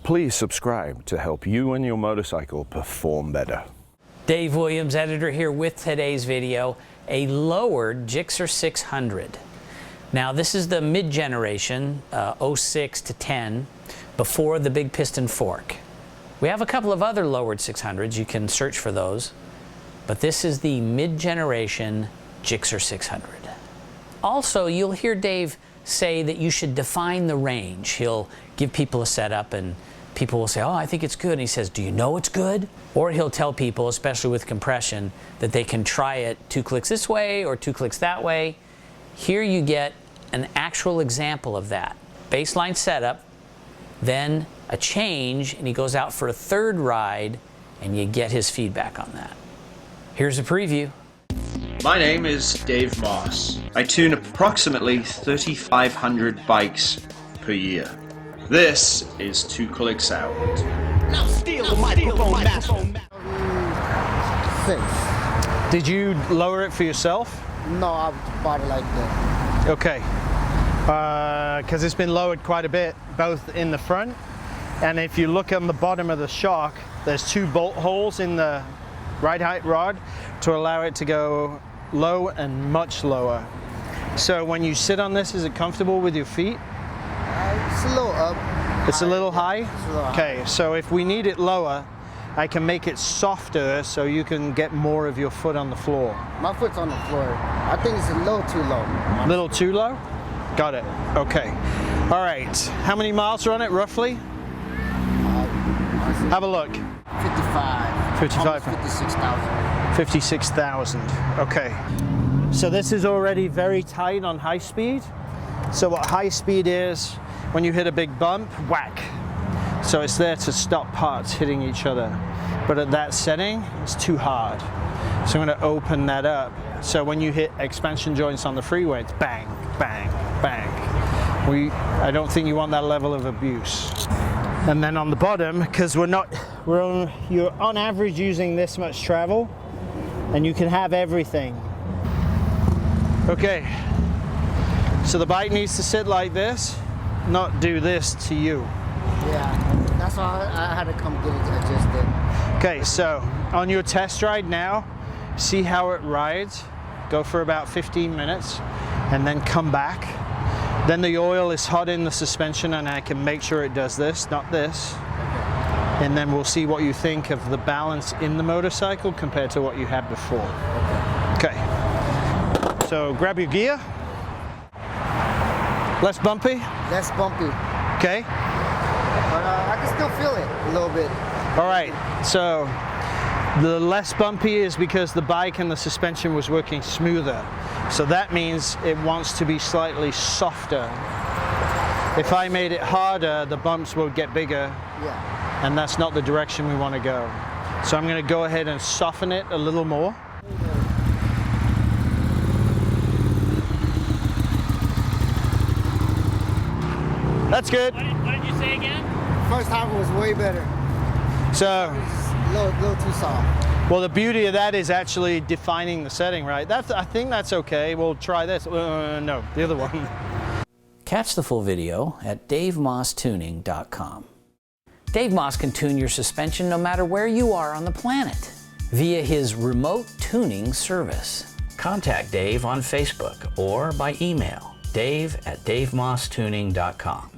Please subscribe to help you and your motorcycle perform better. Dave Williams, editor, here with today's video, a lowered GSX-R600. Now this is the mid-generation, 06 to 10, before the big piston fork. We have a couple of other lowered 600s, you can search for those, but this is the mid-generation GSX-R600. Also, you'll hear Dave say that you should define the range. He'll give people a setup and people will say, oh, I think it's good. And he says, do you know it's good? Or he'll tell people, especially with compression, that they can try it 2 clicks this way or 2 clicks that way. Here you get an actual example of that. Baseline setup, then a change, and he goes out for a third ride, and you get his feedback on that. Here's a preview. My name is Dave Moss. I tune approximately 3,500 bikes per year. This is 2 clicks out. Now steal the microphone master. 6. Did you lower it for yourself? No, I bought it like that. Okay. Because it's been lowered quite a bit, both in the front, and if you look on the bottom of the shock, there's 2 bolt holes in the ride height rod to allow it to go low and much lower. So when you sit on this, is it comfortable with your feet? It's a little up. It's a little high? It's a little high. Okay, so if we need it lower, I can make it softer so you can get more of your foot on the floor. My foot's on the floor. I think it's a little too low. A little too low? Got it. Okay. All right. How many miles are on it, roughly? Have a look. 55. 55. 56,000. 56,000. Okay. So this is already very tight on high speed. So what high speed is, when you hit a big bump, whack. So it's there to stop parts hitting each other. But at that setting, it's too hard. So I'm going to open that up. So when you hit expansion joints on the freeway, it's bang, bang, bang. I don't think you want that level of abuse. And then on the bottom, because you're on average using this much travel, and you can have everything. Okay, so the bike needs to sit like this, not do this to you. Yeah, that's why I had to come get it adjusted. Okay, so on your test ride now, see how it rides. Go for about 15 minutes, and then come back. Then the oil is hot in the suspension, and I can make sure it does this, not this. Okay. And then we'll see what you think of the balance in the motorcycle compared to what you had before. Okay. So grab your gear. Less bumpy? Less bumpy. Okay. But I can still feel it a little bit. All right. So the less bumpy is because the bike and the suspension was working smoother. So that means it wants to be slightly softer. If I made it harder, the bumps will get bigger. Yeah. And that's not the direction we want to go. So I'm going to go ahead and soften it a little more. That's good. What did you say again? First time it was way better. So, A little too soft. well, the beauty of that is actually defining the setting, right? I think that's okay. We'll try this. No, the other one. Catch the full video at davemosstuning.com. Dave Moss can tune your suspension no matter where you are on the planet via his remote tuning service. Contact Dave on Facebook or by email, dave@davemosstuning.com.